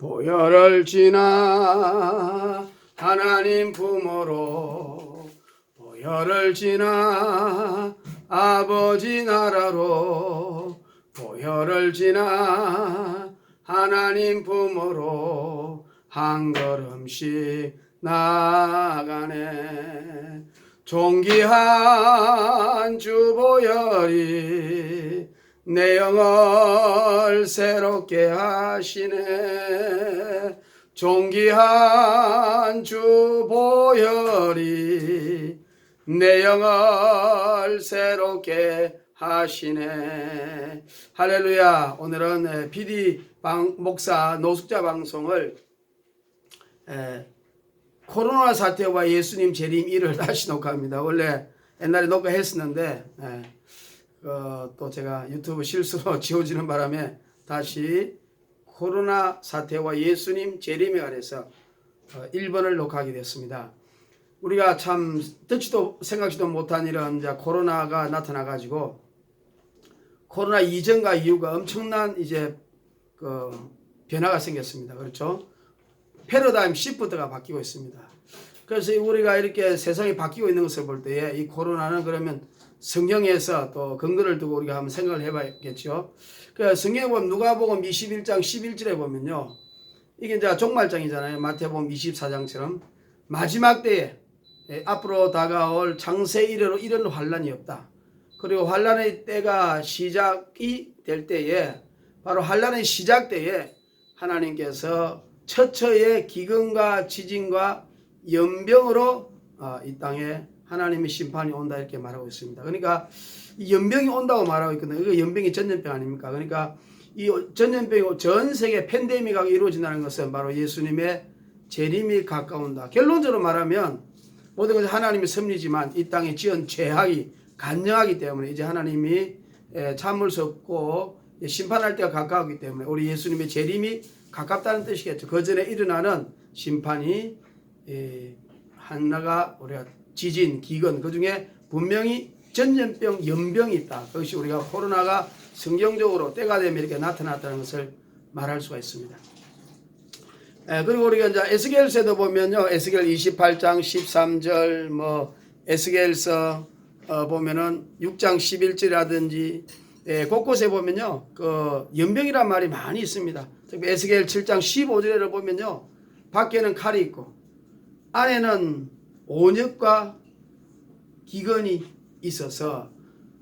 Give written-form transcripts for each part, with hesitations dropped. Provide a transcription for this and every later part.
보혈을 지나 하나님 품으로 보혈을 지나 아버지 나라로 보혈을 지나 하나님 품으로 한 걸음씩 나아가네. 존귀한 주 보혈이 내 영을 새롭게 하시네. 존귀한 주 보혈이 내 영을 새롭게 하시네. 할렐루야. 오늘은 PD 목사 노숙자 방송을 코로나 사태와 예수님 재림 일을 다시 녹화합니다. 원래 옛날에 녹화했었는데 또 제가 유튜브 실수로 지워지는 바람에 다시 코로나 사태와 예수님 재림에 관해서 1번을 녹화하게 됐습니다. 우리가 참 듣지도 생각지도 못한 이런 코로나가 나타나가지고 코로나 이전과 이후가 엄청난 이제 변화가 생겼습니다. 그렇죠? 패러다임 시프트가 바뀌고 있습니다. 그래서 우리가 이렇게 세상이 바뀌고 있는 것을 볼 때에 이 코로나는 그러면 성경에서 또 근거를 두고 우리가 한번 생각을 해봐야겠죠. 그 성경에 보면 누가복음 21장 11절에 보면요, 이게 이제 종말장이잖아요. 마태복음 24장처럼 마지막 때에 앞으로 다가올 장세 이래로 이런 환란이 없다. 그리고 환란의 때가 시작이 될 때에 바로 환란의 시작 때에 하나님께서 처처의 기근과 지진과 연병으로 이 땅에 하나님의 심판이 온다 이렇게 말하고 있습니다. 그러니까 이 연병이 온다고 말하고 있거든요. 이거 연병이 전염병 아닙니까? 그러니까 이 전염병이 전 세계 팬데믹이 이루어진다는 것은 바로 예수님의 재림이 가까운다. 결론적으로 말하면 모든 것이 하나님의 섭리지만 이 땅에 지은 죄악이 간영하기 때문에 이제 하나님이 참을 수 없고 심판할 때가 가까우기 때문에 우리 예수님의 재림이 가깝다는 뜻이겠죠. 그 전에 일어나는 심판이 하나가 우리가 지진, 기근, 그 중에 분명히 전염병, 연병이 있다. 그것이 우리가 코로나가 성경적으로 때가 되면 이렇게 나타났다는 것을 말할 수가 있습니다. 그리고 우리가 이제 에스겔서도 보면요, 에스겔 28장 13절, 에스겔서 보면은 6장 11절이라든지 곳곳에 보면요, 그 연병이란 말이 많이 있습니다. 특히 에스겔 7장 15절을 보면요, 밖에는 칼이 있고 안에는 온역과 기근이 있어서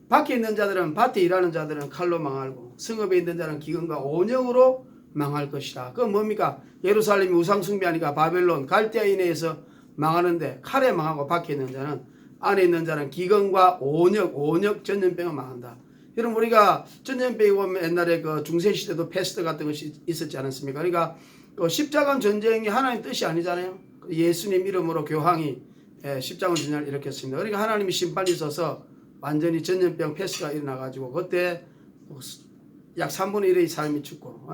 밖에 있는 자들은 밭에 일하는 자들은 칼로 망하고 성읍에 있는 자는 기근과 온역으로 망할 것이다. 그건 뭡니까? 예루살렘이 우상 숭배하니까 바벨론 갈대아인에서 망하는데 칼에 망하고 밖에 있는 자는 안에 있는 자는 기근과 온역 전염병을 망한다. 여러분 우리가 전염병이 보면 옛날에 그 중세시대도 패스트 같은 것이 있었지 않았습니까? 그러니까 그 십자가 전쟁이 하나님 뜻이 아니잖아요. 예수님 이름으로 교황이 십자가 전쟁을 일으켰습니다. 그러니까 하나님이 심판이 있어서 완전히 전염병 패스트가 일어나가지고 그때 약 3분의 1의 사람이 죽고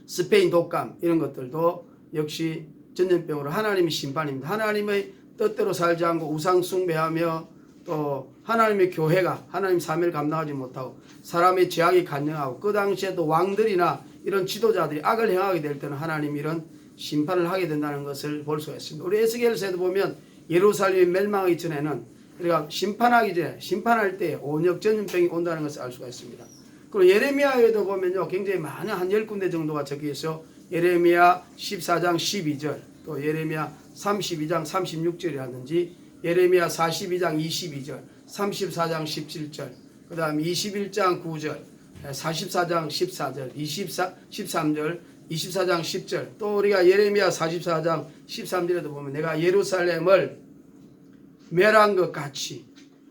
스페인 독감 이런 것들도 역시 전염병으로 하나님의 심판입니다. 하나님의 뜻대로 살지 않고 우상 숭배하며 또 하나님의 교회가 하나님 사명을 감당하지 못하고 사람의 죄악이 간영하고 그 당시에 또 왕들이나 이런 지도자들이 악을 행하게 될 때는 하나님이 이런 심판을 하게 된다는 것을 볼 수가 있습니다. 우리 에스겔서에도 보면 예루살렘이 멸망하기 전에는 우리가 심판하기 전에 심판할 때 온역 전염병이 온다는 것을 알 수가 있습니다. 그리고 예레미야에도 보면요, 굉장히 많은 한 10군데 정도가 적혀 있어 예레미야 14장 12절 또 예레미야 32장 36절이라든지 예레미야 42장 22절 34장 17절 그 다음 21장 9절 44장 14절 13절 24장 10절 또 우리가 예레미야 44장 13절에도 보면 내가 예루살렘을 멸한 것 같이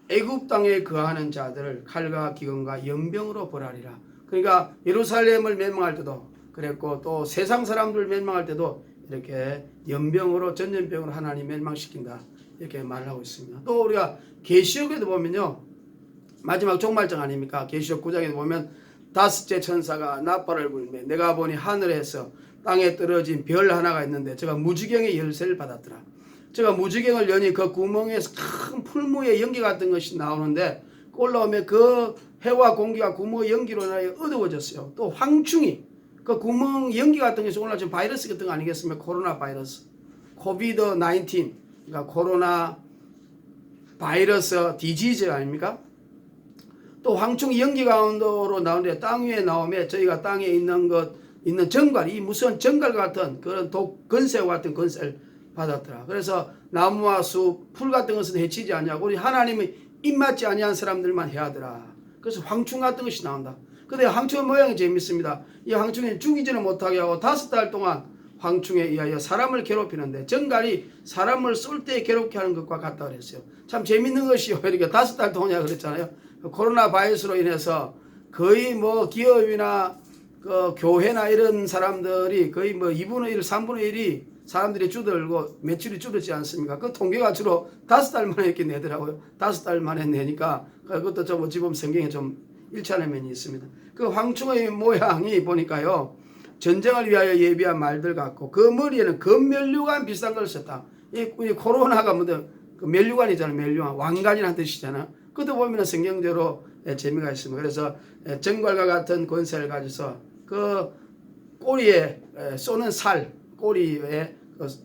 애굽 땅에 거하는 자들을 칼과 기근과 연병으로 벌하리라. 그러니까 예루살렘을 멸망할 때도 그랬고 또 세상 사람들 멸망할 때도 이렇게 연병으로 전염병으로 하나님 멸망시킨다 이렇게 말을 하고 있습니다. 또 우리가 계시록에도 보면요, 마지막 종말장 아닙니까? 계시록 9장에도 보면 다섯째 천사가 나팔을 불매 내가 보니 하늘에서 땅에 떨어진 별 하나가 있는데 제가 무지경의 열쇠를 받았더라. 제가 무지경을 여니 그 구멍에서 큰 풀무의 연기 같은 것이 나오는데 올라오면 그 해와 공기가 구멍의 연기로 인하여 어두워졌어요. 또 황충이 그 구멍 연기 같은 것이 오늘 지금 바이러스 같은 거 아니겠습니까? 코로나 바이러스, 코비드 19, 그러니까 코로나 바이러스 디지즈 아닙니까? 또 황충 연기 가운데로 나오는데 땅 위에 나오면 저희가 땅에 있는 정갈, 이 무슨 정갈 같은 그런 건새와 같은 건새를 받았더라. 그래서 나무와 숲, 풀 같은 것은 해치지 않냐고 우리 하나님의 입맞지 아니한 사람들만 해야더라. 그래서 황충 같은 것이 나온다. 근데 황충의 모양이 재밌습니다. 이 황충이 죽이지는 못하게 하고 5달 동안 황충에 의하여 사람을 괴롭히는데 정갈이 사람을 쏠 때 괴롭게 하는 것과 같다 그랬어요. 참 재밌는 것이요. 이렇게 5달 동안이야 그랬잖아요. 코로나 바이러스로 인해서 거의 뭐 기업이나 그 교회나 이런 사람들이 거의 뭐 2분의 1, 3분의 1이 사람들이 줄어들고 매출이 줄었지 않습니까? 그 통계가 주로 5달 만에 이렇게 내더라고요. 5달 만에 내니까 그것도 좀 어찌 보면 성경에 좀 일치하는 면이 있습니다. 그 황충의 모양이 보니까요. 전쟁을 위하여 예비한 말들 같고 그 머리에는 금면류관 비싼 걸 썼다. 이 코로나가 뭐든 그 면류관이잖아요. 면류관. 왕관이라는 뜻이잖아요. 그것도 보면 성경대로 재미가 있습니다. 그래서 정갈과 같은 권세를 가져서 그 꼬리에 쏘는 살, 꼬리에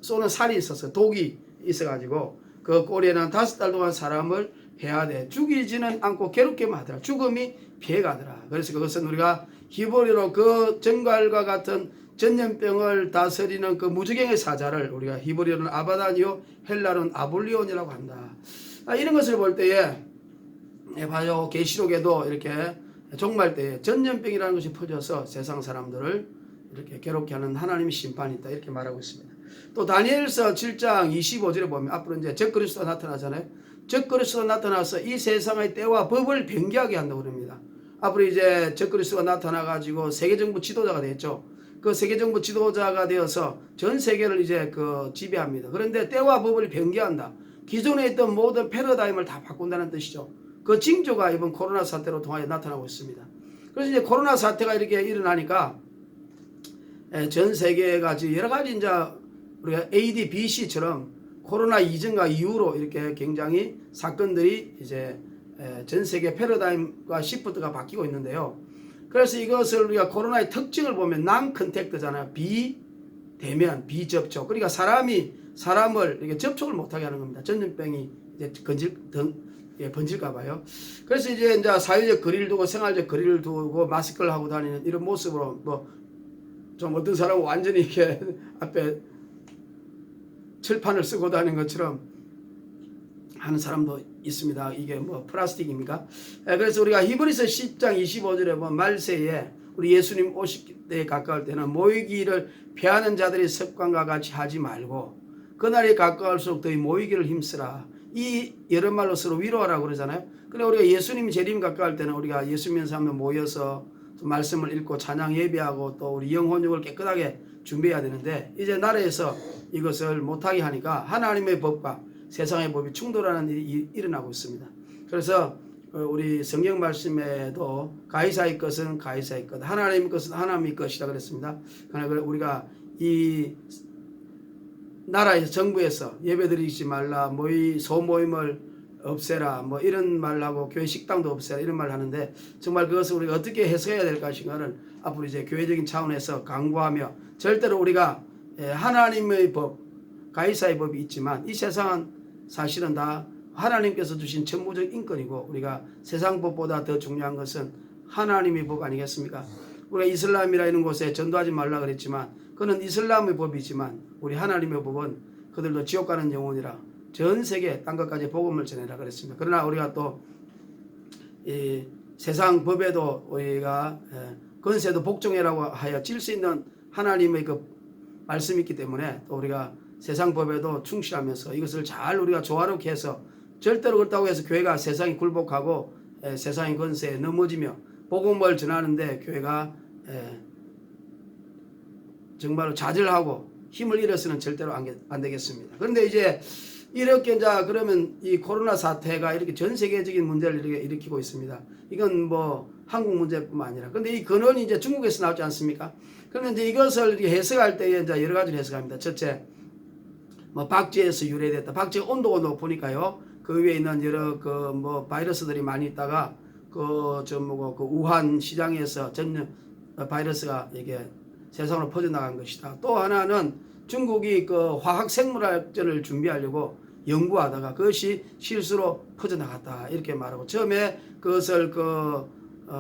쏘는 살이 있어서 독이 있어가지고 그 꼬리에는 5달 동안 사람을 해야 돼. 죽이지는 않고 괴롭게만 하더라. 죽음이 피해가더라. 그래서 그것은 우리가 히브리로 그 정갈과 같은 전염병을 다스리는 그 무지경의 사자를 우리가 히브리어는 아바다니오, 헬라로는 아볼리온이라고 한다. 이런 것을 볼 때에 봐요. 계시록에도 이렇게 종말 때에 전염병이라는 것이 퍼져서 세상 사람들을 이렇게 괴롭게 하는 하나님의 심판이 있다. 이렇게 말하고 있습니다. 또 다니엘서 7장 25절에 보면 앞으로 이제 적그리스도가 나타나잖아요. 적그리스도가 나타나서 이 세상의 때와 법을 변개하게 한다고 그럽니다. 앞으로 이제 적그리스도가 나타나 가지고 세계정부 지도자가 됐죠. 그 세계정부 지도자가 되어서 전 세계를 이제 그 지배합니다. 그런데 때와 법을 변개한다. 기존에 있던 모든 패러다임을 다 바꾼다는 뜻이죠. 그 징조가 이번 코로나 사태로 통하여 나타나고 있습니다. 그래서 이제 코로나 사태가 이렇게 일어나니까 전 세계가 지금 여러 가지 이제 우리가 AD, BC처럼 코로나 이전과 이후로 이렇게 굉장히 사건들이 이제 전 세계 패러다임과 시프트가 바뀌고 있는데요. 그래서 이것을 우리가 코로나의 특징을 보면 non-contact잖아요. 비대면, 비접촉. 그러니까 사람이 사람을 이렇게 접촉을 못하게 하는 겁니다. 전염병이 이제 번질까 봐요. 그래서 이제 사회적 거리를 두고 생활적 거리를 두고 마스크를 하고 다니는 이런 모습으로 뭐 좀 어떤 사람은 완전히 이렇게 앞에 철판을 쓰고 다니는 것처럼 하는 사람도 있습니다. 이게 뭐 플라스틱입니까? 그래서 우리가 히브리서 10장 25절에 보면 말세에 우리 예수님 오실 때에 가까울 때는 모이기를 피하는 자들의 습관과 같이 하지 말고 그날이 가까울수록 더 모이기를 힘쓰라. 이 여러 말로 서로 위로하라고 그러잖아요. 그래 우리가 예수님이 재림 가까울 때는 우리가 예수 믿는 사람들 모여서 말씀을 읽고 찬양 예배하고 또 우리 영혼육을 깨끗하게 준비해야 되는데 이제 나라에서 이것을 못하게 하니까 하나님의 법과 세상의 법이 충돌하는 일이 일어나고 있습니다. 그래서 우리 성경 말씀에도 가이사의 것은 가이사의 것, 하나님의 것은 하나님의 것이라 그랬습니다. 그러나 우리가 이 나라에서 정부에서 예배드리지 말라, 소모임을 없애라, 뭐 이런 말 하고 교회 식당도 없애라 이런 말 하는데 정말 그것을 우리가 어떻게 해석해야 될 것인가를 앞으로 이제 교회적인 차원에서 강구하며 절대로 우리가 하나님의 법, 가이사의 법이 있지만 이 세상은 사실은 다 하나님께서 주신 천부적 인권이고 우리가 세상 법보다 더 중요한 것은 하나님의 법 아니겠습니까? 우리가 이슬람이라는 곳에 전도하지 말라 그랬지만 그는 이슬람의 법이지만 우리 하나님의 법은 그들도 지옥 가는 영혼이라 전 세계 딴 것까지 복음을 전해라 그랬습니다. 그러나 우리가 또 이 세상 법에도 우리가 권세도 복종해라고 하여 질 수 있는 하나님의 그 말씀이 있기 때문에 또 우리가 세상 법에도 충실하면서 이것을 잘 우리가 조화롭게 해서 절대로 그렇다고 해서 교회가 세상이 굴복하고 세상의 권세에 넘어지며 복음을 전하는데 교회가 정말로 좌절하고 힘을 잃어서는 절대로 안 되겠습니다. 그런데 이제 이렇게 그러면 이 코로나 사태가 이렇게 전 세계적인 문제를 이렇게 일으키고 있습니다. 이건 뭐 한국 문제뿐만 아니라. 그런데 이 근원이 이제 중국에서 나오지 않습니까? 그런데 이제 이것을 이렇게 해석할 때에 이제 여러 가지를 해석합니다. 첫째, 뭐 박쥐에서 유래됐다. 박쥐가 온도가 높으니까요. 그 위에 있는 여러 그 뭐 바이러스들이 많이 있다가 그 우한 시장에서 전염 바이러스가 이게 세상으로 퍼져나간 것이다. 또 하나는 중국이 그 화학생물학전을 준비하려고 연구하다가 그것이 실수로 퍼져나갔다 이렇게 말하고 처음에 그것을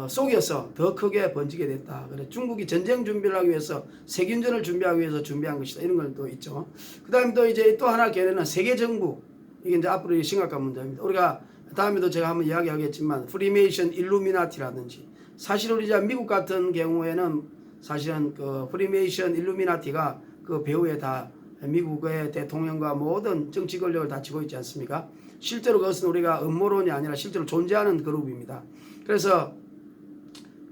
속여서 더 크게 번지게 됐다. 그래 중국이 전쟁 준비를 하기 위해서 세균전을 준비하기 위해서 준비한 것이다. 이런 건 또 있죠. 그다음에 또 이제 또 하나 개념은 세계 정부. 이게 이제 앞으로 심각한 문제입니다. 우리가 다음에도 제가 한번 이야기하겠지만 프리메이션 일루미나티라든지 사실 우리 미국 같은 경우에는 사실은 그 프리메이션 일루미나티가 그 배후에 다 미국의 대통령과 모든 정치 권력을 다 쥐고 있지 않습니까? 실제로 그것은 우리가 음모론이 아니라 실제로 존재하는 그룹입니다. 그래서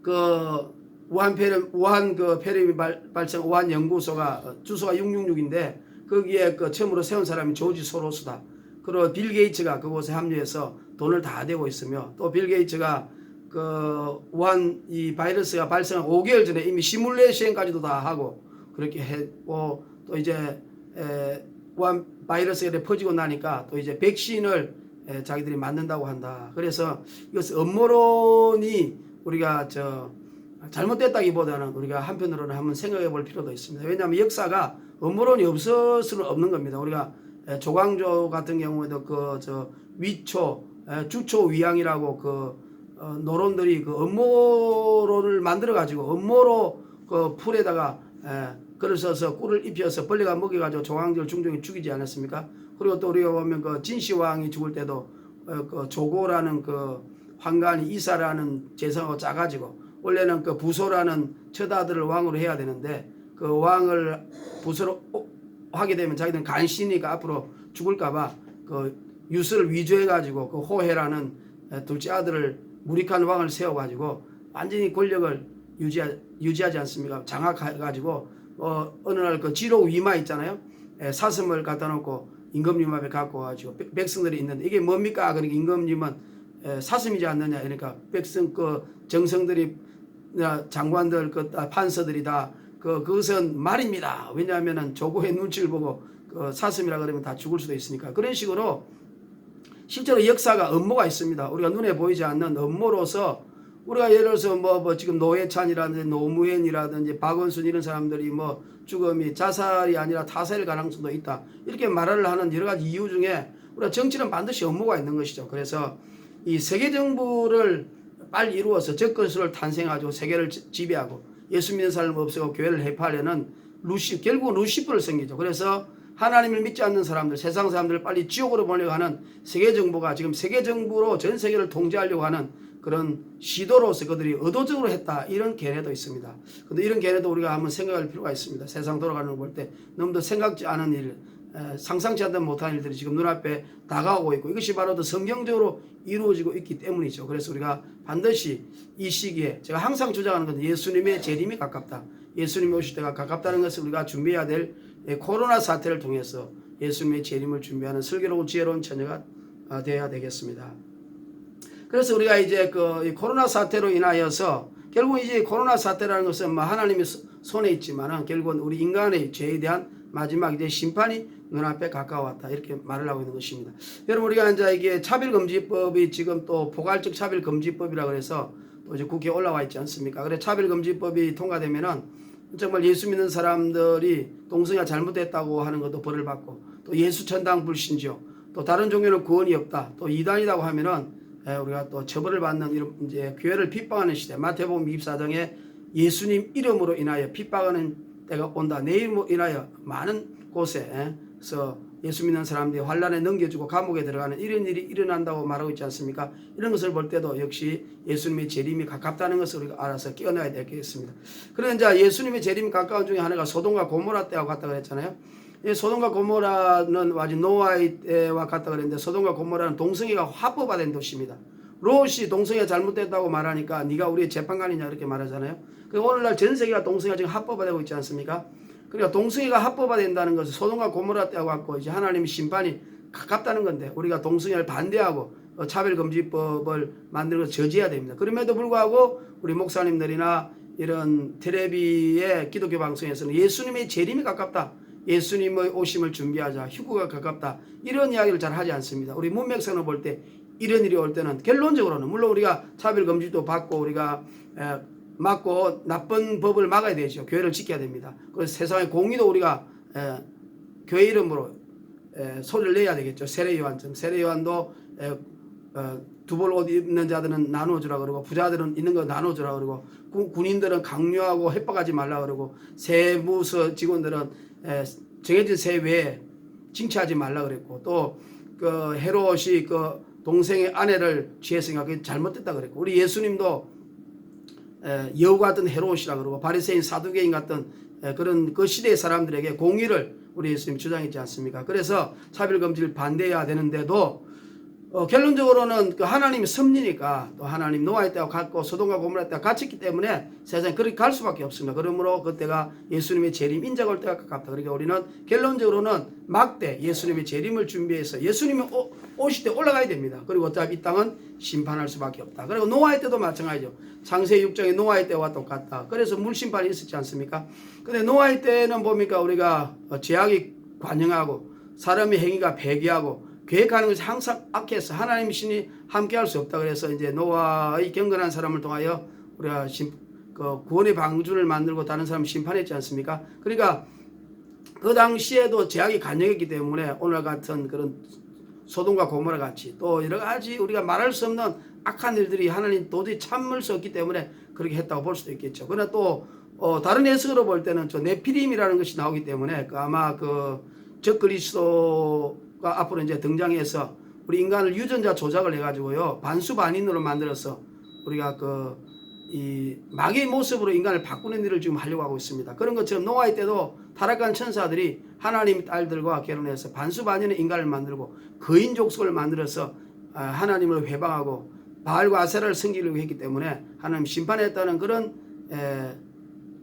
그 우한 그 폐렴이 발생 우한 연구소가 주소가 666인데 거기에 그 처음으로 세운 사람이 조지 소로스다. 그리고 빌 게이츠가 그곳에 합류해서 돈을 다 대고 있으며 또 빌 게이츠가 그 우한 이 바이러스가 발생한 5개월 전에 이미 시뮬레이션까지도 다 하고 그렇게 했고 또 이제 우한 바이러스가 퍼지고 나니까 또 이제 백신을 자기들이 만든다고 한다. 그래서 이것은 음모론이 우리가 잘못됐다기보다는 우리가 한편으로는 한번 생각해 볼 필요도 있습니다. 왜냐하면 역사가 음모론이 없을 수는 없는 겁니다. 우리가 조광조 같은 경우에도 위초, 주초 위양이라고 노론들이 그 음모론을 만들어 가지고 음모로 그 풀에다가 글을 써서 꿀을 입혀서 벌레가 먹여가지고 조광조를 중종이 죽이지 않았습니까? 그리고 또 우리가 보면 그 진시황이 죽을 때도 그 조고라는 그 황간이 이사라는 재성하고 짜가지고 원래는 그 부소라는 처다들을 왕으로 해야 되는데 그 왕을 부소로 하게 되면 자기들은 간신이니까 앞으로 죽을까봐 그 유서를 위조해가지고 그 호해라는 둘째 아들을 무리칸 왕을 세워가지고 완전히 권력을 유지하지 않습니까? 장악해가지고 어느 날 그 지로 위마 있잖아요. 사슴을 갖다 놓고 임금님 앞에 갖고 와가지고 백성들이 있는데 이게 뭡니까? 그러니까 임금님은 사슴이지 않느냐. 그러니까 백성 그 정성들이 장관들 그 판서들이 다 그것은 말입니다. 왜냐하면은 조고의 눈치를 보고 그 사슴이라 그러면 다 죽을 수도 있으니까 그런 식으로 실제로 역사가 음모가 있습니다. 우리가 눈에 보이지 않는 음모로서 우리가 예를 들어서 지금 노회찬이라든지 노무현이라든지 박원순 이런 사람들이 죽음이 자살이 아니라 타살일 가능성도 있다. 이렇게 말을 하는 여러 가지 이유 중에 우리가 정치는 반드시 음모가 있는 것이죠. 그래서 이 세계 정부를 빨리 이루어서 적그리스도를 탄생하고 세계를 지배하고 예수 믿는 사람을 없애고 교회를 해파하려는 결국은 루시퍼를 섬기죠. 그래서 하나님을 믿지 않는 사람들, 세상 사람들을 빨리 지옥으로 보내려고 하는 세계 정부가 지금 세계 정부로 전 세계를 통제하려고 하는 그런 시도로서 그들이 의도적으로 했다. 이런 견해도 있습니다. 근데 이런 견해도 우리가 한번 생각할 필요가 있습니다. 세상 돌아가는 걸 볼 때 너무도 생각지 않은 일, 상상치 못한 일들이 지금 눈앞에 다가오고 있고 이것이 바로 더 성경적으로 이루어지고 있기 때문이죠. 그래서 우리가 반드시 이 시기에 제가 항상 주장하는 것은 예수님의 재림이 가깝다. 예수님이 오실 때가 가깝다는 것을 우리가 준비해야 될 코로나 사태를 통해서 예수님의 재림을 준비하는 슬기로운 지혜로운 처녀가 되어야 되겠습니다. 그래서 우리가 이제 이 코로나 사태로 인하여서 결국 이제 코로나 사태라는 것은 하나님의 손에 있지만은 결국은 우리 인간의 죄에 대한 마지막 이제 심판이 눈앞에 가까웠다. 이렇게 말을 하고 있는 것입니다. 여러분 우리가 이제 이게 차별금지법이 지금 또 포괄적 차별금지법이라 그래서 또 이제 국회에 올라와 있지 않습니까? 그래 차별금지법이 통과되면은 정말 예수 믿는 사람들이 동성애가 잘못됐다고 하는 것도 벌을 받고 또 예수 천당 불신죠. 또 다른 종교는 구원이 없다. 또 이단이라고 하면은 우리가 또 처벌을 받는 이런 이제 교회를 핍박하는 시대. 마태복음 24장에 예수님 이름으로 인하여 핍박하는 때가 온다. 내 이름으로 인하여 많은 곳에서 예수 믿는 사람들이 환란에 넘겨주고 감옥에 들어가는 이런 일이 일어난다고 말하고 있지 않습니까? 이런 것을 볼 때도 역시 예수님의 재림이 가깝다는 것을 우리가 알아서 깨어나야 되겠습니다. 그런데 예수님의 재림이 가까운 중에 하나가 소돔과 고모라 때와 같다고 했잖아요. 소돔과 고모라는 아직 노아의 때와 같다 그랬는데 소돔과 고모라는 동성애가 화법화된 도시입니다. 롯이 동성애가 잘못됐다고 말하니까 네가 우리의 재판관이냐 이렇게 말하잖아요. 오늘날 전 세계가 동성애가 지금 합법화되고 있지 않습니까? 그러니까 동성애가 합법화된다는 것은 소돔과 고모라 때와 같고 이제 하나님의 심판이 가깝다는 건데 우리가 동성애를 반대하고 차별금지법을 만드는 것을 저지해야 됩니다. 그럼에도 불구하고 우리 목사님들이나 이런 텔레비의 기독교 방송에서는 예수님의 재림이 가깝다. 예수님의 오심을 준비하자. 휴거가 가깝다. 이런 이야기를 잘 하지 않습니다. 우리 문맥상으로 볼 때 이런 일이 올 때는 결론적으로는 물론 우리가 차별금지도 받고 우리가 막고 나쁜 법을 막아야 되죠. 교회를 지켜야 됩니다. 그래서 세상의 공의도 우리가 교회 이름으로 소리를 내야 되겠죠. 세례요한처럼 세례요한도 두벌 옷 입는 자들은 나눠주라 그러고 부자들은 있는 거 나눠주라 그러고 군인들은 강요하고 협박하지 말라 그러고 세무서 직원들은 정해진 세 외에 징치하지 말라 그랬고 또 그 헤롯이 그 동생의 아내를 취했으니까 그게 잘못됐다 그랬고 우리 예수님도 여우 같은 헤롯이라 그러고 바리새인 사두개인 같은 그런 그 시대의 사람들에게 공의를 우리 예수님 주장했지 않습니까? 그래서 차별금지를 반대해야 되는데도 결론적으로는 그 하나님이 섭리니까 또 하나님 노아의 때와 같고 소돔과 고모라 때와 같이 있기 때문에 세상에 그렇게 갈 수밖에 없습니다. 그러므로 그때가 예수님의 재림 인자가 올 때가 가깝다. 그러니까 우리는 결론적으로는 막대 예수님의 재림을 준비해서 예수님이 오실 때 올라가야 됩니다. 그리고 어차피 이 땅은 심판할 수밖에 없다. 그리고 노아의 때도 마찬가지죠. 창세기 6장의 노아의 때와 똑같다. 그래서 물심판이 있었지 않습니까? 근데 노아의 때는 뭡니까? 우리가 죄악이 관영하고 사람의 행위가 배기하고 계획하는 것이 항상 악해서 하나님 신이 함께할 수 없다. 그래서 이제 노아의 경건한 사람을 통하여 우리가 그 구원의 방주를 만들고 다른 사람을 심판했지 않습니까? 그러니까 그 당시에도 죄악이 간영했기 때문에 오늘 같은 그런 소돔과 고모라 같이 또 여러 가지 우리가 말할 수 없는 악한 일들이 하나님 도저히 참을 수 없기 때문에 그렇게 했다고 볼 수도 있겠죠. 그러나 또 다른 해석으로 볼 때는 저 네피림이라는 것이 나오기 때문에 아마 그 적그리스도가 앞으로 이제 등장해서 우리 인간을 유전자 조작을 해가지고요 반수반인으로 만들어서 우리가 이 마귀의 모습으로 인간을 바꾸는 일을 지금 하려고 하고 있습니다. 그런 것처럼 노아의 때도 타락한 천사들이 하나님 딸들과 결혼해서 반수반인의 인간을 만들고 거인 족속을 만들어서 하나님을 회방하고 바알과 아세라를 섬기려고 했기 때문에 하나님 심판했다는 그런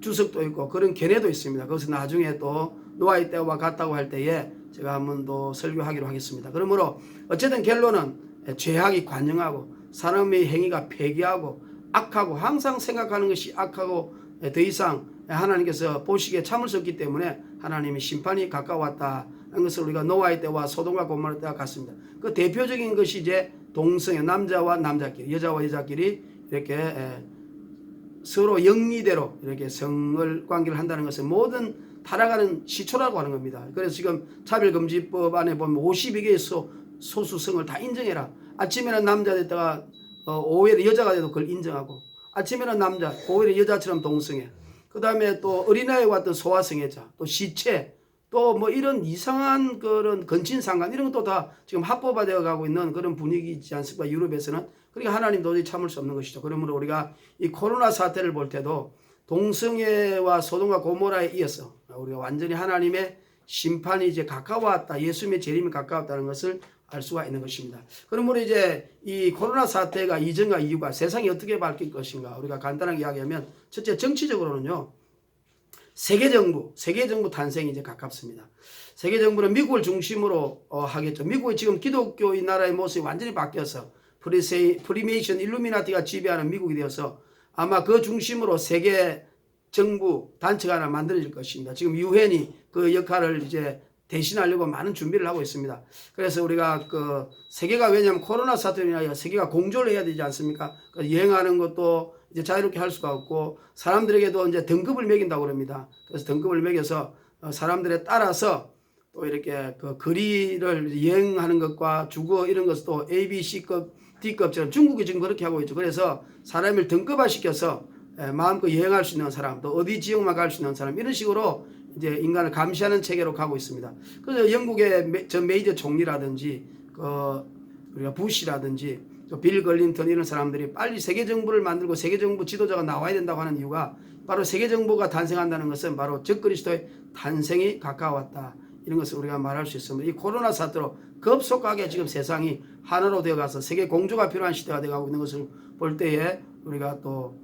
주석도 있고 그런 견해도 있습니다. 그것은 나중에 또 노아의 때와 같다고 할 때에 제가 한번 더 설교하기로 하겠습니다. 그러므로 어쨌든 결론은 죄악이 관영하고 사람의 행위가 폐기하고 악하고 항상 생각하는 것이 악하고 더 이상 하나님께서 보시기에 참을 수 없기 때문에 하나님의 심판이 가까웠다는 것을 우리가 노아의 때와 소돔과 고모라 때와 같습니다. 그 대표적인 것이 이제 동성애 남자와 남자끼리 여자와 여자끼리 이렇게 서로 영리대로 이렇게 성을 관계를 한다는 것은 모든 타락하는 시초라고 하는 겁니다. 그래서 지금 차별금지법 안에 보면 52개의 소수성을 다 인정해라. 아침에는 남자 됐다가 오후에는 여자가 돼도 그걸 인정하고 아침에는 남자, 오후에는 여자처럼 동성애. 그 다음에 또 어린아이와 같은 소아성애자, 또 시체, 또 뭐 이런 이상한 그런 건친상간 이런 것도 다 지금 합법화되어 가고 있는 그런 분위기이지 않습니까? 유럽에서는. 그러니까 하나님 도저히 참을 수 없는 것이죠. 그러므로 우리가 이 코로나 사태를 볼 때도 동성애와 소돔과 고모라에 이어서 우리가 완전히 하나님의 심판이 이제 가까웠다. 예수님의 재림이 가까웠다는 것을 알 수가 있는 것입니다. 그러므로 이제 이 코로나 사태가 이전과 이후가 세상이 어떻게 바뀔 것인가 우리가 간단하게 이야기하면 첫째 정치적으로는요. 세계정부 탄생이 이제 가깝습니다. 세계정부는 미국을 중심으로 하겠죠. 미국이 지금 기독교인 나라의 모습이 완전히 바뀌어서 프리메이션 일루미나티가 지배하는 미국이 되어서 아마 그 중심으로 세계 정부 단체가 하나 만들어질 것입니다. 지금 유엔이 그 역할을 이제 대신하려고 많은 준비를 하고 있습니다. 그래서 우리가 세계가 왜냐하면 코로나 사태로 인하여 세계가 공조를 해야 되지 않습니까? 여행하는 것도 이제 자유롭게 할 수가 없고 사람들에게도 이제 등급을 매긴다고 그럽니다. 그래서 등급을 매겨서 사람들에 따라서 또 이렇게 거리를 여행하는 것과 주거 이런 것도 A, B, C급, D급처럼 중국이 지금 그렇게 하고 있죠. 그래서 사람을 등급화 시켜서 마음껏 여행할 수 있는 사람, 또 어디 지역만 갈 수 있는 사람 이런 식으로 이제 인간을 감시하는 체계로 가고 있습니다. 그래서 영국의 전 메이저 총리라든지 우리가 부시라든지 빌 걸린턴 이런 사람들이 빨리 세계 정부를 만들고 세계 정부 지도자가 나와야 된다고 하는 이유가 바로 세계 정부가 탄생한다는 것은 바로 적그리스도의 탄생이 가까웠다. 이런 것을 우리가 말할 수 있습니다. 이 코로나 사태로 급속하게 지금 세상이 하나로 되어가서 세계 공조가 필요한 시대가 되어가고 있는 것을 볼 때에 우리가 또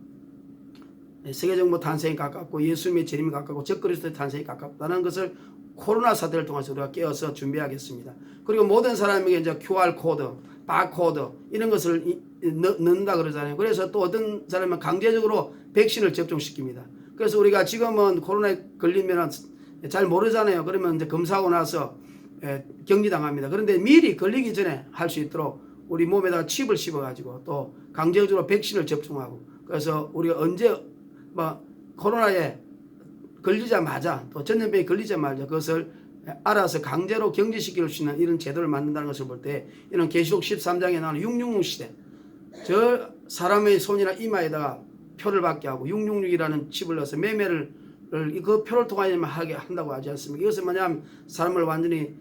세계정부 탄생이 가깝고 예수님의 재림이 가깝고 적그리스도의 탄생이 가깝다는 것을 코로나 사태를 통해서 우리가 깨어서 준비하겠습니다. 그리고 모든 사람에게 이제 QR코드, 바코드 이런 것을 넣는다 그러잖아요. 그래서 또 어떤 사람은 강제적으로 백신을 접종시킵니다. 그래서 우리가 지금은 코로나에 걸리면 잘 모르잖아요. 그러면 이제 검사하고 나서 격리당합니다. 그런데 미리 걸리기 전에 할 수 있도록 우리 몸에다가 칩을 씹어가지고 또 강제적으로 백신을 접종하고 그래서 우리가 언제 뭐 코로나에 걸리자마자 또 전염병에 걸리자마자 그것을 알아서 강제로 경제시킬 수 있는 이런 제도를 만든다는 것을 볼 때 이런 계시록 13장에 나오는 666 시대, 저 사람의 손이나 이마에다가 표를 받게 하고 666이라는 칩을 넣어서 매매를 그 표를 통하여만 하게 한다고 하지 않습니까? 이것은 뭐냐면 사람을 완전히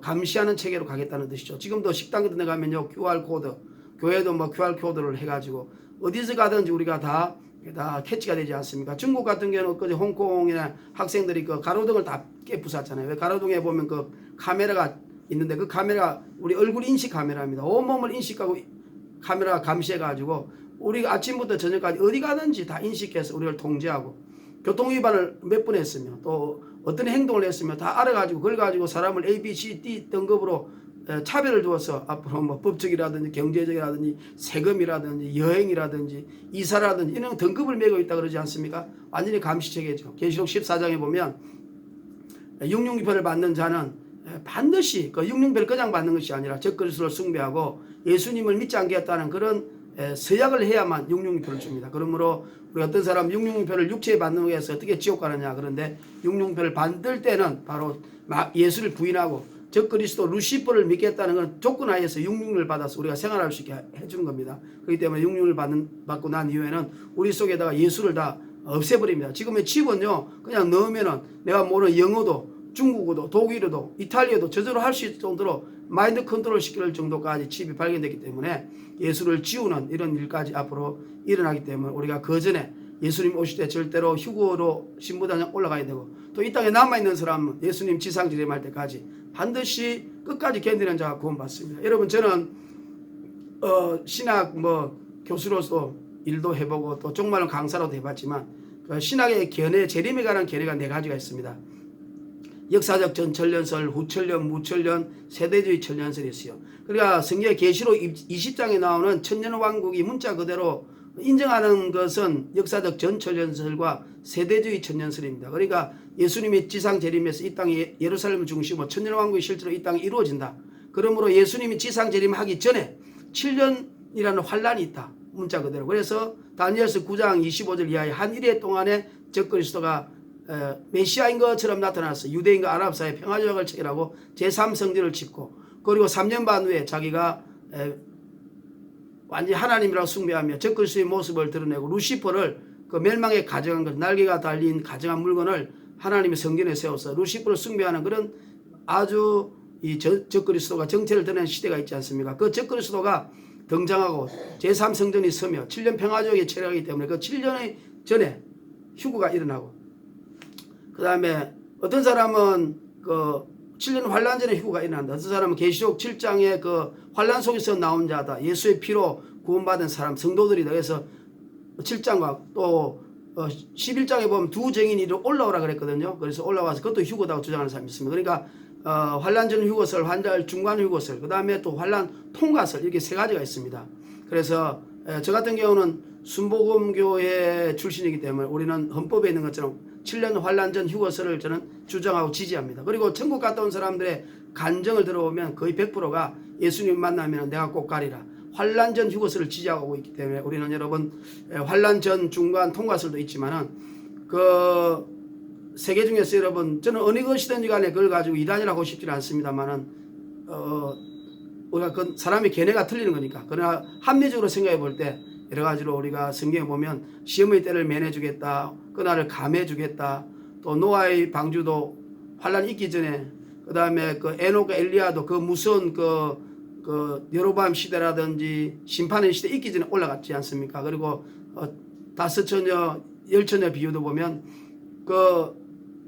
감시하는 체계로 가겠다는 뜻이죠. 지금도 식당 같은 데 가면요, QR코드, 교회도 뭐 QR코드를 해가지고 어디서 가든지 우리가 다 캐치가 되지 않습니까? 중국 같은 경우는 엊그제 홍콩이나 학생들이 그 가로등을 다 깨부쉈잖아요. 왜 가로등에 보면 그 카메라가 있는데 그 카메라가 우리 얼굴 인식 카메라입니다. 온몸을 인식하고 카메라가 감시해가지고 우리가 아침부터 저녁까지 어디 가든지 다 인식해서 우리를 통제하고 교통위반을 몇 번 했으며 또 어떤 행동을 했으며 다 알아가지고 그걸 가지고 사람을 A, B, C, D 등급으로 차별을 두어서 앞으로 뭐 법적이라든지 경제적이라든지 세금이라든지 여행이라든지 이사라든지 이런 등급을 매고 있다 그러지 않습니까? 완전히 감시체계죠. 계시록 14장에 보면 666표를 받는 자는 반드시 그 666표를 그냥 받는 것이 아니라 적그리스도를 숭배하고 예수님을 믿지 않겠다는 그런 서약을 해야만 666표를 줍니다. 그러므로 우리 어떤 사람 666표를 육체에 받는 위해서 어떻게 지옥 가느냐, 그런데 666표를 받을 때는 바로 예수를 부인하고 적그리스도 루시퍼를 믿겠다는 건 조건 하에서 666을 받아서 우리가 생활할 수 있게 해주는 겁니다. 그렇기 때문에 666을 받고 난 이후에는 우리 속에다가 예수를 다 없애버립니다. 지금의 칩은요, 그냥 넣으면은 내가 모르는 영어도 중국어도 독일어도 이탈리아도 저절로 할 수 있을 정도로 마인드 컨트롤 시킬 정도까지 칩이 발견됐기 때문에 예수를 지우는 이런 일까지 앞으로 일어나기 때문에 우리가 그 전에 예수님 오실 때 절대로 휴거로 신부단에 올라가야 되고 또 이 땅에 남아있는 사람은 예수님 지상 재림할 때까지 반드시 끝까지 견디는 자가 구원받습니다. 여러분, 저는 신학 교수로서 일도 해보고 또 종말은 강사로도 해봤지만 그 신학의 견해, 재림에 관한 견해가 4가지가 있습니다. 역사적 전천년설, 후천년, 무천년, 세대주의 천년설이 있어요. 그러니까 성경의 계시록 20장에 나오는 천년왕국이 문자 그대로 인정하는 것은 역사적 전천년설과 세대주의 천년설입니다. 그러니까 예수님이 지상 재림에서 이 땅에 예루살렘을 중심으로 천년왕국이 실제로 이 땅에 이루어진다. 그러므로 예수님이 지상 재림하기 전에 7년이라는 환란이 있다. 문자 그대로. 그래서 다니엘서 9장 25절 이하에 한 일해 동안에 적그리스도가 메시아인 것처럼 나타나서 유대인과 아랍 사이에 평화조약을 체결하고 제3성전을 짓고 그리고 3년 반 후에 자기가 완전히 하나님이라고 숭배하며 적그리스도의 모습을 드러내고 루시퍼를 그 멸망에 가져간 것, 날개가 달린 가정한 물건을 하나님의 성전에 세워서 루시퍼를 숭배하는 그런 아주 이 적그리스도가 정체를 드러낸 시대가 있지 않습니까? 그 적그리스도가 등장하고 제3성전이 서며 7년 평화조약이 체결하기 때문에 그 7년 전에 휴거가 일어나고 그 다음에 어떤 사람은 그 7년 환란 전에 휴거가 일어난다. 어떤 사람은 계시록 7장에 그 환란 속에서 나온 자다. 예수의 피로 구원받은 사람, 성도들이다. 그래서 7장과 또 11장에 보면 두 증인이 올라오라 그랬거든요. 그래서 올라와서 그것도 휴거다고 주장하는 사람이 있습니다. 그러니까 환란 전 휴거설, 환란 중간 휴거설, 그 다음에 또 환란 통과설 이렇게 3가지가 있습니다. 그래서 저 같은 경우는 순복음교회 출신이기 때문에 우리는 헌법에 있는 것처럼 7년 환란 전 휴거설을 저는 주장하고 지지합니다. 그리고 천국 갔다 온 사람들의 간증을 들어보면 거의 100%가 예수님 만나면 내가 꼭 가리라. 환란 전 휴거설을 지지하고 있기 때문에 우리는 여러분 환란 전 중간 통과설도 있지만은 그 세계 중에서 여러분 저는 어느 것이든지 간에 그걸 가지고 이단이라고 하고 싶지는 않습니다만은 우리가 그 사람의 견해가 틀리는 거니까 그러나 합리적으로 생각해 볼 때 여러 가지로 우리가 성경에 보면 시험의 때를 면해주겠다, 그날을 감해주겠다, 또 노아의 방주도 환란이 있기 전에 그 다음에 그 에녹과 엘리야도 그 무서운 그 여로보암 시대라든지 심판의 시대 있기 전에 올라갔지 않습니까? 그리고 5처녀, 10처녀 비유도 보면 그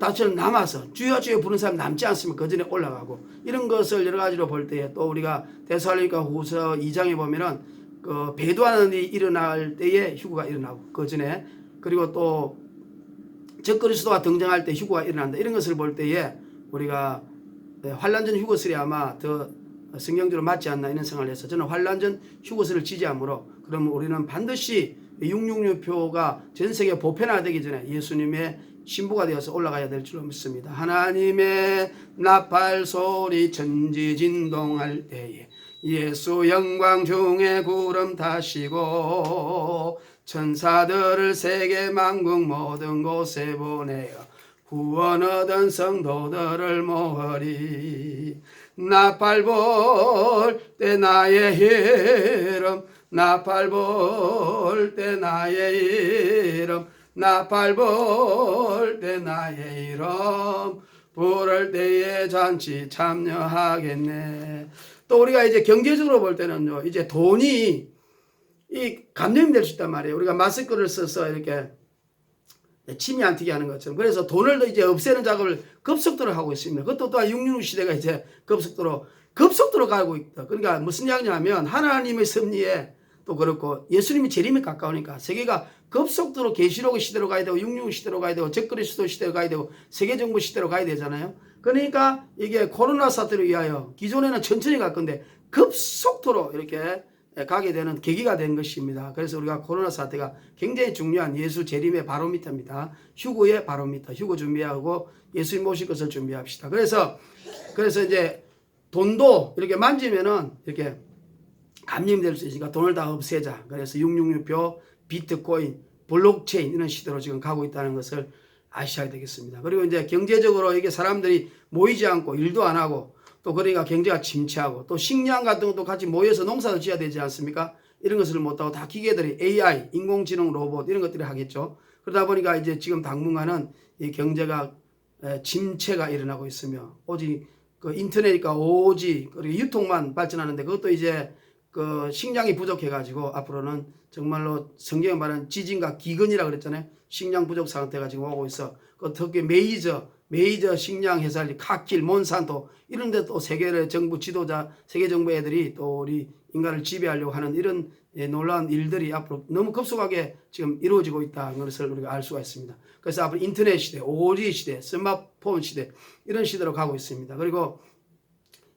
5처녀 남아서 주여 주여 부르는 사람 남지 않습니까? 그 전에 올라가고 이런 것을 여러 가지로 볼 때에 또 우리가 데살로니가 후서 2장에 보면은 그 배도하는 일이 일어날 때에 휴거가 일어나고 그 전에 그리고 또 적그리스도가 등장할 때 휴거가 일어난다. 이런 것을 볼 때에 우리가 환란전 휴거설이 아마 더 성경적으로 맞지 않나 이런 생각을 해서 저는 환란전 휴거설을 지지하므로 그러면 우리는 반드시 666표가 전 세계 보편화되기 전에 예수님의 신부가 되어서 올라가야 될 줄 믿습니다. 하나님의 나팔 소리 천지진동할 때에 예수 영광 중에 구름 타시고 천사들을 세계 만국 모든 곳에 보내어 구원 얻은 성도들을 모으리. 나팔 불 때 나의 이름, 나팔 불 때 나의 이름, 나팔 불 때 나의 이름, 부를 때에 잔치 참여하겠네. 또 우리가 이제 경제적으로 볼 때는요, 이제 돈이 이 감염이 될 수 있단 말이에요. 우리가 마스크를 써서 이렇게 침이 안 튀게 하는 것처럼. 그래서 돈을 이제 없애는 작업을 급속도로 하고 있습니다. 그것도 또한 666 시대가 이제 급속도로 가고 있다. 그러니까 무슨 이야기냐면 하나님의 섭리에 또 그렇고 예수님이 재림에 가까우니까 세계가 급속도로 계시록의 시대로 가야 되고 666 시대로 가야 되고 적그리스도 시대로 가야 되고 세계정부 시대로 가야 되잖아요. 그러니까 이게 코로나 사태로 위하여 기존에는 천천히 갈 건데 급속도로 이렇게 가게 되는 계기가 된 것입니다. 그래서 우리가 코로나 사태가 굉장히 중요한 예수 재림의 바로미터입니다. 휴거의 바로미터. 휴거 준비하고 예수님 오실 것을 준비합시다. 그래서 이제 돈도 이렇게 만지면은 이렇게 감염이 될 수 있으니까 돈을 다 없애자. 그래서 666표, 비트코인, 블록체인 이런 시대로 지금 가고 있다는 것을 아셔야 되겠습니다. 그리고 이제 경제적으로 이게 사람들이 모이지 않고 일도 안 하고 또 그러니까 경제가 침체하고 또 식량 같은 것도 같이 모여서 농사를 지어야 되지 않습니까? 이런 것을 못하고 다 기계들이 AI, 인공지능 로봇 이런 것들이 하겠죠. 그러다 보니까 이제 지금 당분간은 이 경제가 침체가 일어나고 있으며 오직 그 인터넷이니까 오지 그리고 유통만 발전하는데 그것도 이제 그 식량이 부족해가지고 앞으로는 정말로 성경에 말하는 지진과 기근이라 그랬잖아요. 식량 부족 상태가 지금 오고 있어. 그 특히 메이저 식량 회사들 카킬, 몬산토 이런 데 또 세계 정부 지도자, 세계 정부 애들이 또 우리 인간을 지배하려고 하는 이런 놀라운 일들이 앞으로 너무 급속하게 지금 이루어지고 있다는 것을 우리가 알 수가 있습니다. 그래서 앞으로 인터넷 시대, 5G 시대, 스마트폰 시대 이런 시대로 가고 있습니다. 그리고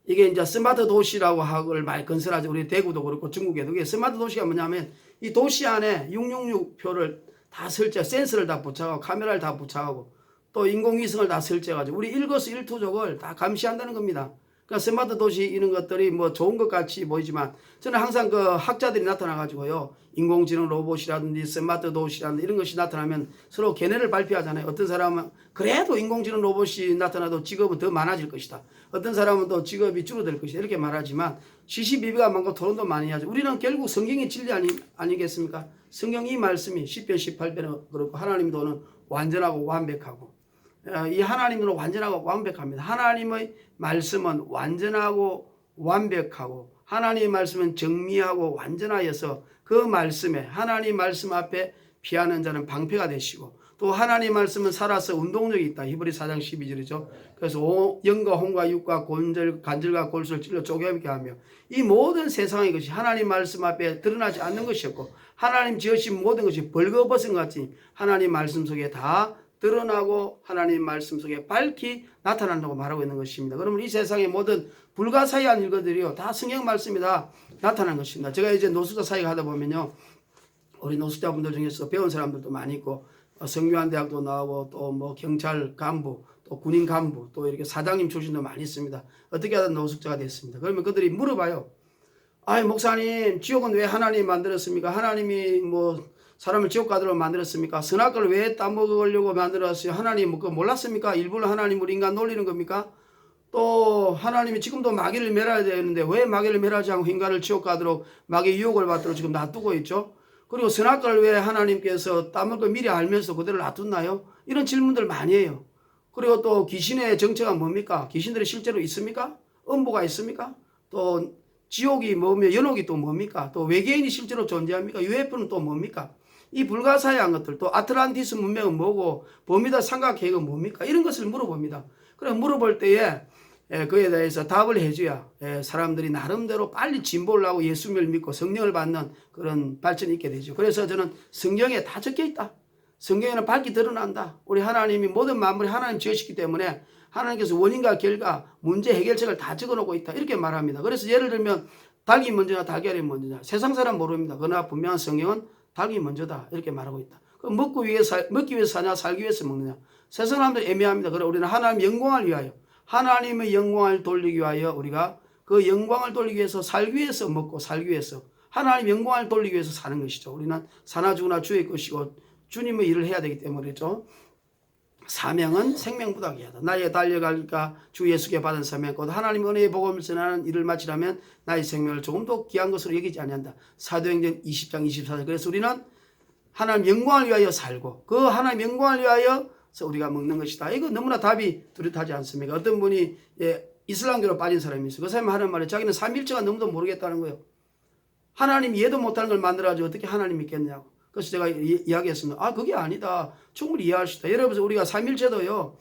이게 이제 스마트 도시라고 하걸 많이 건설하죠. 우리 대구도 그렇고 중국에도. 이게 스마트 도시가 뭐냐면 이 도시 안에 666표를 다 설치, 센서를 다 부착하고 카메라를 다 부착하고 또 인공위성을 다 설치해가지고 우리 일거수일투족을 다 감시한다는 겁니다. 그러니까 스마트 도시 이런 것들이 뭐 좋은 것 같이 보이지만 저는 항상 그 학자들이 나타나가지고요. 인공지능 로봇이라든지 스마트 도시라든지 이런 것이 나타나면 서로 견해를 발표하잖아요. 어떤 사람은 그래도 인공지능 로봇이 나타나도 직업은 더 많아질 것이다. 어떤 사람은 또 직업이 줄어들 것이다. 이렇게 말하지만 시시비비가 많고 토론도 많이 하죠. 우리는 결국 성경의 진리 아니겠습니까? 성경 이 말씀이 10편 18편은 그렇고 하나님 도는 완전하고 완벽하고 이 하나님은 완전하고 완벽합니다. 하나님의 말씀은 완전하고 완벽하고 하나님의 말씀은 정미하고 완전하여서 그 말씀에 하나님 말씀 앞에 피하는 자는 방패가 되시고 또 하나님 말씀은 살아서 운동력이 있다. 히브리 4장 12절이죠. 그래서 영과 혼과 육과 관절과 골수를 찔러 쪼개게 하며 이 모든 세상의 것이 하나님 말씀 앞에 드러나지 않는 것이었고 하나님 지으신 모든 것이 벌거벗은 같이 하나님 말씀 속에 다 드러나고 하나님 말씀 속에 밝히 나타난다고 말하고 있는 것입니다. 그러면 이 세상의 모든 불가사의한 일들이요 다 성경 말씀이 다 나타난 것입니다. 제가 이제 노숙자 사역 하다 보면요 우리 노숙자분들 중에서 배운 사람들도 많이 있고 성균관대학도 나오고 또 뭐 경찰 간부 또 군인 간부 또 이렇게 사장님 출신도 많이 있습니다. 어떻게 하다 노숙자가 됐습니다. 그러면 그들이 물어봐요. 아이 목사님 지옥은 왜 하나님이 만들었습니까? 하나님이 뭐 사람을 지옥 가도록 만들었습니까? 선악과를 왜 따먹으려고 만들었어요? 하나님 그거 몰랐습니까? 일부러 하나님을 인간 놀리는 겁니까? 또 하나님이 지금도 마귀를 멸해야 되는데 왜 마귀를 멸하지 않고 인간을 지옥 가도록 마귀의 유혹을 받도록 지금 놔두고 있죠? 그리고 선악과를 왜 하나님께서 따먹을 걸 미리 알면서 그대로 놔뒀나요? 이런 질문들 많이 해요. 그리고 또 귀신의 정체가 뭡니까? 귀신들이 실제로 있습니까? 음부가 있습니까? 또 지옥이 뭐며 연옥이 또 뭡니까? 또 외계인이 실제로 존재합니까? UFO는 또 뭡니까? 이 불가사의한 것들 또 아틀란티스 문명은 뭐고 버뮤다 삼각계획은 뭡니까? 이런 것을 물어봅니다. 그래 물어볼 때에 그에 대해서 답을 해줘야 사람들이 나름대로 빨리 진보를 하고 예수님을 믿고 성령을 받는 그런 발전이 있게 되죠. 그래서 저는 성경에 다 적혀 있다. 성경에는 밝게 드러난다. 우리 하나님이 모든 만물이 하나님 지으셨기 때문에 하나님께서 원인과 결과, 문제 해결책을 다 적어놓고 있다. 이렇게 말합니다. 그래서 예를 들면 닭이 먼저냐 달걀이 먼저냐 세상 사람 모릅니다. 그러나 분명한 성경은 닭이 먼저다. 이렇게 말하고 있다. 그럼 먹기 위해서 사냐 살기 위해서 먹느냐. 세상 사람들 애매합니다. 그러나 우리는 하나님 영광을 위하여 하나님의 영광을 돌리기 위하여 우리가 그 영광을 돌리기 위해서 살기 위해서 먹고 살기 위해서 하나님 영광을 돌리기 위해서 사는 것이죠. 우리는 사나 죽으나 주의 것이고 주님의 일을 해야 되기 때문이죠. 사명은 생명보다 귀하다. 나의 달려갈까 주 예수께 받은 사명 곧 하나님 은혜의 복음을 전하는 일을 마치라면 나의 생명을 조금도 귀한 것으로 여기지 아니한다. 사도행전 20장 24절. 그래서 우리는 하나님 영광을 위하여 살고 그 하나님 영광을 위하여 우리가 먹는 것이다. 이거 너무나 답이 뚜렷하지 않습니까? 어떤 분이 이슬람교로 빠진 사람이 있어요. 그 사람이 하는 말이 자기는 삼일체가 너무도 모르겠다는 거예요. 하나님이 이해도 못하는 걸 만들어가지고 어떻게 하나님 믿겠냐고. 그래서 제가 이야기했습니다. 그게 아니다. 충분히 이해할 수 있다. 여러분 우리가 삼일체도요.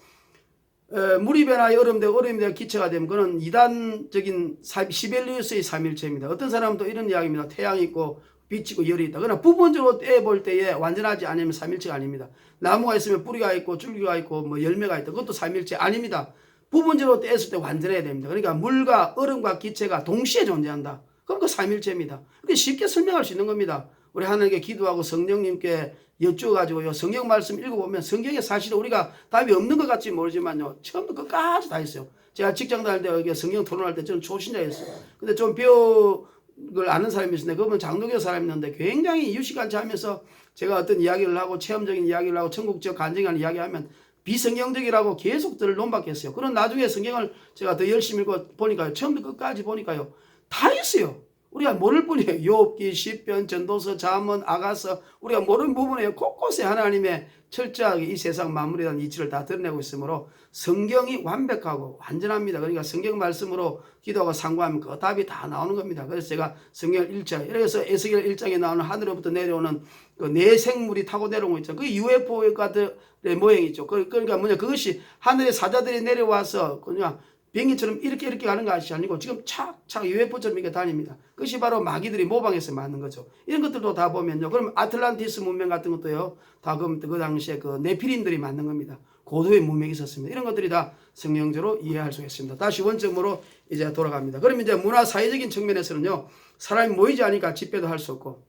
물이 변하여 얼음이 되어 기체가 되면 그건 이단적인 시벨리우스의 삼일체입니다. 어떤 사람은 또 이런 이야기입니다. 태양이 있고 빛이 있고 열이 있다. 그러나 부분적으로 떼볼 때에 완전하지 않으면 삼일체가 아닙니다. 나무가 있으면 뿌리가 있고 줄기가 있고 뭐 열매가 있다. 그것도 삼일체 아닙니다. 부분적으로 떼었을 때 완전해야 됩니다. 그러니까 물과 얼음과 기체가 동시에 존재한다. 그럼 그 삼일체입니다. 그게 쉽게 설명할 수 있는 겁니다. 우리 하나님께 기도하고 성령님께 여쭈어가지고요. 성경 말씀 읽어보면 성경에 사실 우리가 답이 없는 것 같지 모르지만요. 처음부터 끝까지 다 있어요. 제가 직장 다닐 때 성경 토론할 때 저는 초신자였어요. 근데 좀 벽을 아는 사람이 있었는데 그분 장로교 사람이었는데 굉장히 유시간치 하면서 제가 어떤 이야기를 하고 체험적인 이야기를 하고 천국적 간증하는 이야기하면 비성경적이라고 계속 들 논박했어요. 그런 나중에 성경을 제가 더 열심히 읽어 보니까요. 처음부터 끝까지 보니까요. 다 있어요. 우리가 모를 뿐이에요. 욥기, 시편, 전도서, 잠언, 아가서 우리가 모르는 부분에 곳곳에 하나님의 철저하게 이 세상 만물에 대한 이치를 다 드러내고 있으므로 성경이 완벽하고 완전합니다. 그러니까 성경 말씀으로 기도하고 상고하면 그 답이 다 나오는 겁니다. 그래서 제가 성경 1장, 그래서 에스겔 1장에 나오는 하늘로부터 내려오는 그 네 생물이 타고 내려온 거 있죠. 그 UFO 같은 모양이 있죠. 그러니까 뭐냐, 그것이 하늘의 사자들이 내려와서 그냥 비행기처럼 이렇게 가는 것이 아니고 지금 착착 UFO처럼 이렇게 다닙니다. 그것이 바로 마귀들이 모방해서 만든 거죠. 이런 것들도 다 보면요. 그럼 아틀란티스 문명 같은 것도요. 다 그 당시에 그 네피림들이 만든 겁니다. 고도의 문명이 있었습니다. 이런 것들이 다 성경적으로 이해할 수 있습니다. 다시 원점으로 이제 돌아갑니다. 그럼 이제 문화 사회적인 측면에서는요. 사람이 모이지 않으니까 집회도 할 수 없고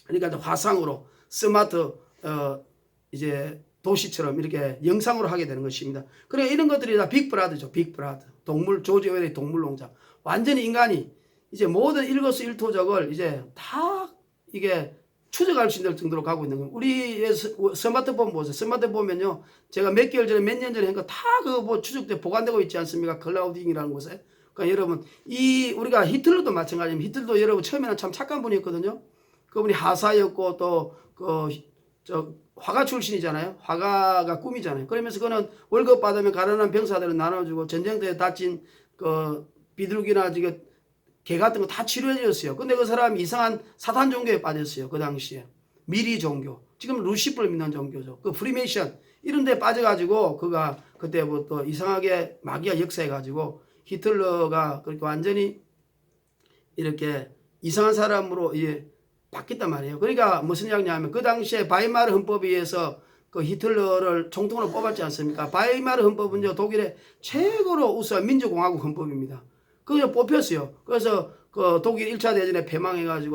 그러니까 화상으로 스마트 이제 도시처럼 이렇게 영상으로 하게 되는 것입니다. 그래 이런 것들이 다 빅브라더죠. 빅브라더. 동물 조지 오웰의 동물농장. 완전히 인간이 이제 모든 일거수일투족을 이제 다 이게 추적할 수 있는 정도로 가고 있는 겁니다. 우리의 스마트폰 보세요. 스마트폰 보면요. 제가 몇 개월 전에 몇 년 전에 한 거 다 그거 뭐 추적돼 보관되고 있지 않습니까? 클라우딩이라는 곳에. 그러니까 여러분 우리가 히틀러도 마찬가지입니다. 히틀러도 여러분 처음에는 참 착한 분이었거든요. 그분이 하사였고 또 화가 출신이잖아요. 화가가 꿈이잖아요. 그러면서 그는 월급 받으면 가난한 병사들은 나눠주고 전쟁터에 다친 그 비둘기나 개 같은 거 다 치료해 줬어요. 근데 그 사람이 이상한 사탄 종교에 빠졌어요. 그 당시에. 미리 종교. 지금 루시퍼를 믿는 종교죠. 그 프리메이션. 이런 데 빠져가지고 그가 그때부터 이상하게 마귀가 역사해가지고 히틀러가 그렇게 완전히 이렇게 이상한 사람으로 바뀌었단 말이에요. 그러니까 무슨 이야기냐면 그 당시에 바이마르 헌법에 의해서 그 히틀러를 총통으로 뽑았지 않습니까? 바이마르 헌법은요 독일의 최고로 우수한 민주공화국 헌법입니다. 그게 뽑혔어요. 그래서 그 독일 1차 대전에 패망해가지고